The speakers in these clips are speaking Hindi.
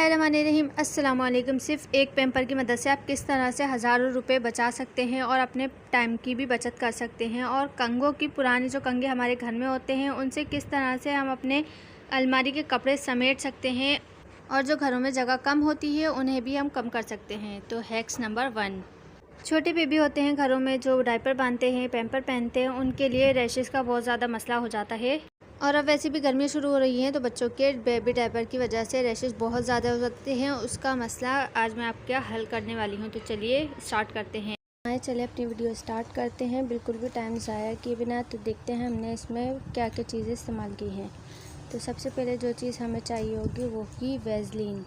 बिस्मिल्लाहिर्रहमानिर्रहीम। अस्सलाम वालेकुम। सिर्फ एक पेम्पर की मदद से आप किस तरह से हज़ारों रुपए बचा सकते हैं और अपने टाइम की भी बचत कर सकते हैं। और कंघों की पुराने जो कंघे हमारे घर में होते हैं उनसे किस तरह से हम अपने अलमारी के कपड़े समेट सकते हैं और जो घरों में जगह कम होती है उन्हें भी हम कम कर सकते हैं। तो हैक्स नंबर 1, छोटे बेबी होते हैं घरों में जो डायपर बांधते हैं, पैम्पर पहनते हैं, उनके लिए रैशेज़ का बहुत ज़्यादा मसला हो जाता है। और अब वैसे भी गर्मियाँ शुरू हो रही हैं तो बच्चों के बेबी डायपर की वजह से रैशेज़ बहुत ज़्यादा हो जाते हैं। उसका मसला आज मैं आपका हल करने वाली हूँ। तो चलिए स्टार्ट करते हैं। चलिए अपनी वीडियो स्टार्ट करते हैं बिल्कुल भी टाइम ज़ाया किए बिना। तो देखते हैं हमने इसमें क्या क्या चीज़ें इस्तेमाल की हैं। तो सबसे पहले जो चीज़ हमें चाहिए होगी वो होगी वैसलीन।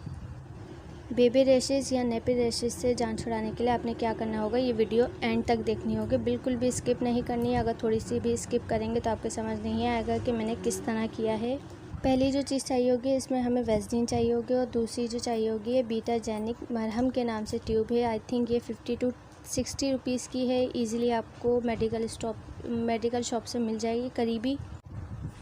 बेबी रैशेज़ या नेपी रैशेज़ से जान छुड़ाने के लिए आपने क्या करना होगा, ये वीडियो एंड तक देखनी होगी, बिल्कुल भी स्किप नहीं करनी है। अगर थोड़ी सी भी स्किप करेंगे तो आपको समझ नहीं आएगा कि मैंने किस तरह किया है। पहली जो चीज़ चाहिए होगी इसमें हमें वैसलीन चाहिए होगी और दूसरी जो चाहिए होगी ये बीटाजेनिक मरहम के नाम से ट्यूब है। आई थिंक ये 50 to 60 रुपीज़ की है। ईज़िली आपको मेडिकल शॉप से मिल जाएगी करीबी।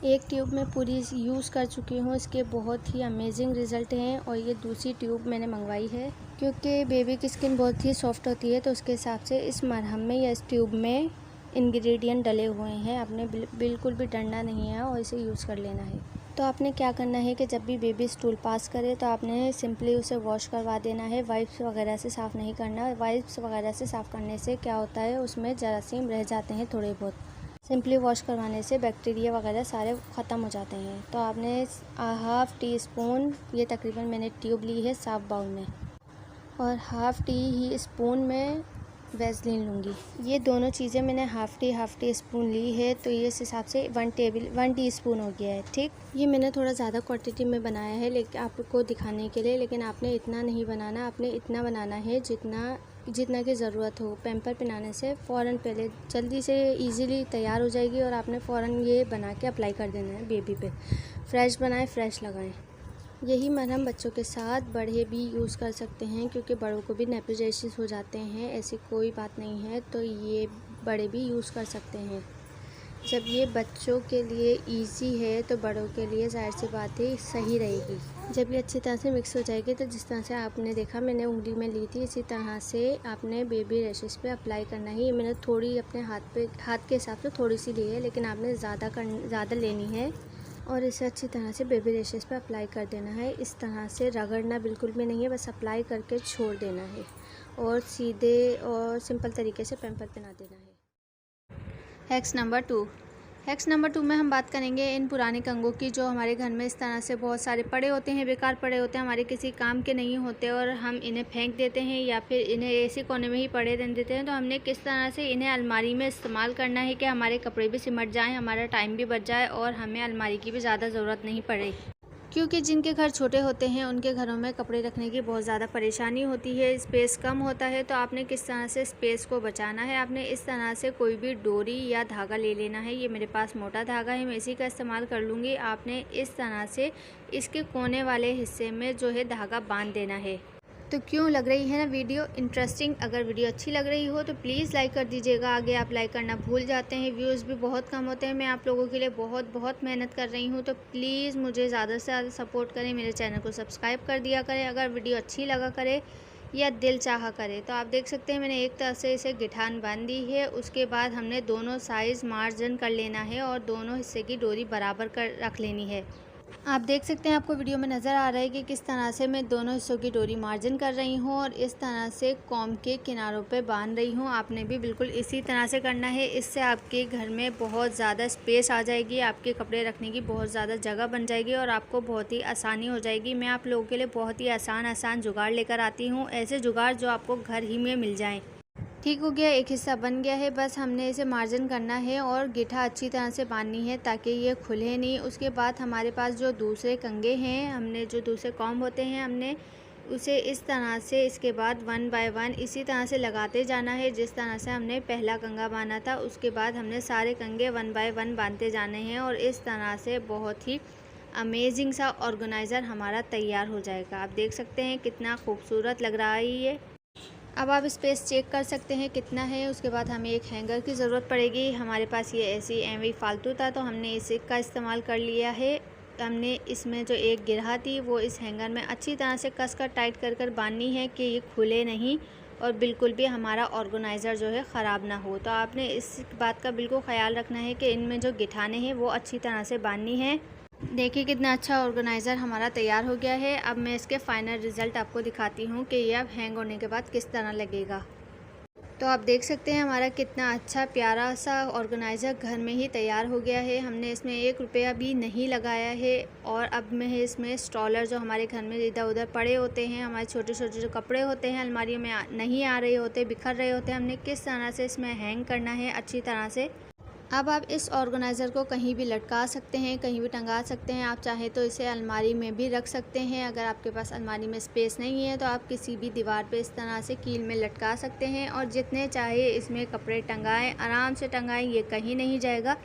एक ट्यूब में पूरी यूज़ कर चुकी हूँ, इसके बहुत ही अमेजिंग रिज़ल्ट हैं। और ये दूसरी ट्यूब मैंने मंगवाई है क्योंकि बेबी की स्किन बहुत ही सॉफ्ट होती है, तो उसके हिसाब से इस मरहम में या इस ट्यूब में इंग्रेडिएंट डले हुए हैं। आपने बिल्कुल भी डरना नहीं है और इसे यूज़ कर लेना है। तो आपने क्या करना है कि जब भी बेबी स्टूल पास करे तो आपने सिंपली उसे वॉश करवा देना है। वाइप्स वगैरह से साफ़ नहीं करना। वाइप्स वगैरह से साफ़ करने से क्या होता है, उसमें जरासीम रह जाते हैं थोड़े बहुत। सिंपली वॉश करवाने से बैक्टीरिया वगैरह सारे ख़त्म हो जाते हैं। तो आपने हाफ़ टी स्पून, ये तकरीबन मैंने ट्यूब ली है साफ बाउल में, और हाफ़ टी ही स्पून में वैसलीन लूँगी। ये दोनों चीज़ें मैंने हाफ़ टी स्पून ली है। तो ये इस हिसाब से 1 टीस्पून हो गया है। ठीक, ये मैंने थोड़ा ज़्यादा क्वांटिटी में बनाया है लेकिन आपको दिखाने के लिए, लेकिन आपने इतना नहीं बनाना। आपने इतना बनाना है जितना की ज़रूरत हो। पैम्पर पहनाने से फ़ौरन पहले जल्दी से इजीली तैयार हो जाएगी और आपने फ़ौरन ये बना के अप्लाई कर देना है बेबी पे। फ्रेश बनाएं, फ्रेश लगाएं। यही मरहम बच्चों के साथ बड़े भी यूज़ कर सकते हैं क्योंकि बड़ों को भी नेपी रैशेज़ हो जाते हैं, ऐसी कोई बात नहीं है। तो ये बड़े भी यूज़ कर सकते हैं। जब ये बच्चों के लिए इजी है तो बड़ों के लिए जाहिर सी बात है सही रहेगी। जब ये अच्छी तरह से मिक्स हो जाएगी तो जिस तरह से आपने देखा मैंने उंगली में ली थी, इसी तरह से आपने बेबी रैशेज़ पे अप्लाई करना है। ये मैंने थोड़ी अपने हाथ के हिसाब से थोड़ी सी ली है, लेकिन आपने ज़्यादा लेनी है और इसे अच्छी तरह से बेबी रैशेज़ पे अप्लाई कर देना है। इस तरह से रगड़ना बिल्कुल भी नहीं है, बस अप्लाई करके छोड़ देना है और सीधे और सिंपल तरीके से पैम्पर पहना देना है। हैक्स नंबर 2 में हम बात करेंगे इन पुराने कंघों की जो हमारे घर में इस तरह से बहुत सारे पड़े होते हैं, बेकार पड़े होते हैं, हमारे किसी काम के नहीं होते और हम इन्हें फेंक देते हैं या फिर इन्हें ऐसे कोने में ही पड़े रहने देते हैं। तो हमने किस तरह से इन्हें अलमारी में इस्तेमाल करना है कि हमारे कपड़े भी सिमट जाएँ, हमारा टाइम भी बच जाए और हमें अलमारी की भी ज़्यादा ज़रूरत नहीं पड़े। क्योंकि जिनके घर छोटे होते हैं उनके घरों में कपड़े रखने की बहुत ज़्यादा परेशानी होती है, स्पेस कम होता है। तो आपने किस तरह से स्पेस को बचाना है, आपने इस तरह से कोई भी डोरी या धागा ले लेना है। ये मेरे पास मोटा धागा है, मैं इसी का इस्तेमाल कर लूँगी। आपने इस तरह से इसके कोने वाले हिस्से में जो है धागा बांध देना है। तो क्यों लग रही है ना वीडियो इंटरेस्टिंग? अगर वीडियो अच्छी लग रही हो तो प्लीज़ लाइक कर दीजिएगा। आगे आप लाइक करना भूल जाते हैं, व्यूज़ भी बहुत कम होते हैं। मैं आप लोगों के लिए बहुत मेहनत कर रही हूँ, तो प्लीज़ मुझे ज़्यादा से ज़्यादा सपोर्ट करें। मेरे चैनल को सब्सक्राइब कर दिया करें अगर वीडियो अच्छी लगा करे या दिल चाहा करे। तो आप देख सकते हैं मैंने एक तरह से इसे गिठान बांध दी है। उसके बाद हमने दोनों साइज़ मार्जिन कर लेना है और दोनों हिस्से की डोरी बराबर कर रख लेनी है। आप देख सकते हैं, आपको वीडियो में नज़र आ रहा है कि किस तरह से मैं दोनों हिस्सों की डोरी मार्जिन कर रही हूँ और इस तरह से कॉम के किनारों पे बांध रही हूँ। आपने भी बिल्कुल इसी तरह से करना है। इससे आपके घर में बहुत ज़्यादा स्पेस आ जाएगी, आपके कपड़े रखने की बहुत ज़्यादा जगह बन जाएगी और आपको बहुत ही आसानी हो जाएगी। मैं आप लोगों के लिए बहुत ही आसान जुगाड़ लेकर आती हूँ, ऐसे जुगाड़ जो आपको घर ही में मिल जाएँ। ठीक हो गया, एक हिस्सा बन गया है। बस हमने इसे मार्जिन करना है और गिठा अच्छी तरह से बांधनी है ताकि ये खुले नहीं। उसके बाद हमारे पास जो दूसरे कंघे हैं, हमने जो दूसरे कॉम्ब होते हैं, हमने उसे इस तरह से इसके बाद 1 बाय 1 इसी तरह से लगाते जाना है जिस तरह से हमने पहला कंघा बांधा था। उसके बाद हमने सारे कंघे 1 बाय 1 बांधते जाने हैं और इस तरह से बहुत ही अमेजिंग सा ऑर्गेनाइज़र हमारा तैयार हो जाएगा। आप देख सकते हैं कितना खूबसूरत लग रहा है ये। अब आप स्पेस चेक कर सकते हैं कितना है। उसके बाद हमें एक हैंगर की ज़रूरत पड़ेगी। हमारे पास ये ऐसी एमवी फालतू था तो हमने इसी का इस्तेमाल कर लिया है। हमने इसमें जो एक गिरहा थी वो इस हैंगर में अच्छी तरह से कस कर टाइट कर कर बांधनी है कि ये खुले नहीं और बिल्कुल भी हमारा ऑर्गेनाइज़र जो है ख़राब ना हो। तो आपने इस बात का बिल्कुल ख़याल रखना है कि इनमें जो गिठाने हैं वो अच्छी तरह से बांधनी है। देखिए कितना अच्छा ऑर्गेनाइज़र हमारा तैयार हो गया है। अब मैं इसके फ़ाइनल रिज़ल्ट आपको दिखाती हूँ कि ये अब हैंग होने के बाद किस तरह लगेगा। तो आप देख सकते हैं हमारा कितना अच्छा प्यारा सा ऑर्गेनाइज़र घर में ही तैयार हो गया है। हमने इसमें 1 रुपया भी नहीं लगाया है। और अब मैं इसमें स्टॉलर जो हमारे घर में इधर उधर पड़े होते हैं, हमारे छोटे छोटे जो कपड़े होते हैं अलमारी में नहीं आ रहे होते, बिखर रहे होते हैं, हमने किस तरह से इसमें हैंग करना है अच्छी तरह से। अब आप इस ऑर्गेनाइज़र को कहीं भी लटका सकते हैं, कहीं भी टंगा सकते हैं। आप चाहें तो इसे अलमारी में भी रख सकते हैं। अगर आपके पास अलमारी में स्पेस नहीं है तो आप किसी भी दीवार पे इस तरह से कील में लटका सकते हैं और जितने चाहे इसमें कपड़े टंगाएं, आराम से टंगाएं, ये कहीं नहीं जाएगा।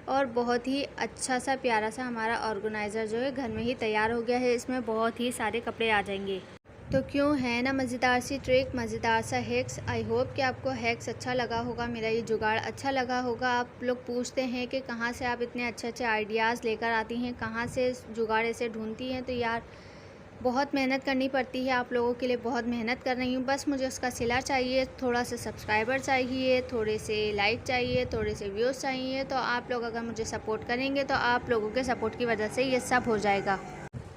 और बहुत ही अच्छा सा प्यारा सा हमारा ऑर्गेनाइज़र जो है घर में ही तैयार हो गया है। इसमें बहुत ही सारे कपड़े आ जाएंगे। तो क्यों है ना मज़ेदार सी ट्रिक, मज़ेदार सा हैक्स। आई होप कि आपको हैक्स अच्छा लगा होगा, मेरा ये जुगाड़ अच्छा लगा होगा। आप लोग पूछते हैं कि कहाँ से आप इतने अच्छे अच्छे आइडियाज़ लेकर आती हैं, कहाँ से जुगाड़ ऐसे ढूंढती हैं। तो यार बहुत मेहनत करनी पड़ती है, आप लोगों के लिए बहुत मेहनत कर रही हूँ। बस मुझे उसका सिला चाहिए, थोड़ा सा सब्सक्राइबर चाहिए, थोड़े से लाइक चाहिए, थोड़े से व्यूज़ चाहिए। तो आप लोग अगर मुझे सपोर्ट करेंगे तो आप लोगों के सपोर्ट की वजह से ये सब हो जाएगा।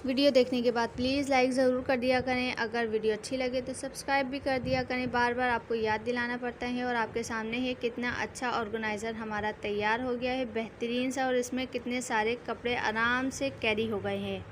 वीडियो देखने के बाद प्लीज़ लाइक ज़रूर कर दिया करें। अगर वीडियो अच्छी लगे तो सब्सक्राइब भी कर दिया करें। बार बार आपको याद दिलाना पड़ता है। और आपके सामने है कितना अच्छा ऑर्गेनाइज़र हमारा तैयार हो गया है, बेहतरीन सा। और इसमें कितने सारे कपड़े आराम से कैरी हो गए हैं।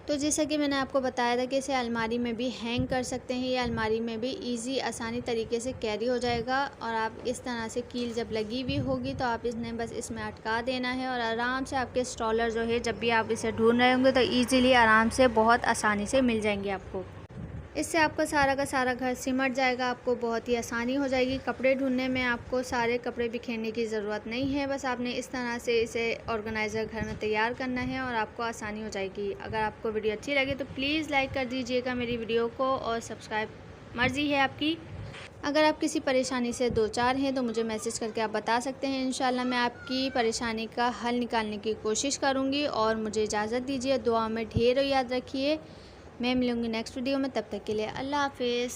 तो जैसा कि मैंने आपको बताया था कि इसे अलमारी में भी हैंग कर सकते हैं, ये अलमारी में भी इजी आसानी तरीके से कैरी हो जाएगा। और आप इस तरह से कील जब लगी हुई होगी तो आप इसमें बस इसमें अटका देना है और आराम से आपके स्टॉलर जो है जब भी आप इसे ढूंढ रहे होंगे तो ईज़िली आराम से बहुत आसानी से मिल जाएंगे आपको। इससे आपका सारा का सारा घर सिमट जाएगा, आपको बहुत ही आसानी हो जाएगी। कपड़े ढूंढने में आपको सारे कपड़े बिखेरने की ज़रूरत नहीं है, बस आपने इस तरह से इसे ऑर्गेनाइज़र घर में तैयार करना है और आपको आसानी हो जाएगी। अगर आपको वीडियो अच्छी लगे तो प्लीज़ लाइक कर दीजिएगा मेरी वीडियो को और सब्सक्राइब मर्ज़ी है आपकी। अगर आप किसी परेशानी से दो चार हैं तो मुझे मैसेज करके आप बता सकते हैं। इंशाल्लाह मैं आपकी परेशानी का हल निकालने की कोशिश करूँगी। और मुझे इजाज़त दीजिए, दुआ में ढेर याद रखिए। मैं मिलूँगी नेक्स्ट वीडियो में, तब तक के लिए अल्लाह हाफ़िज़।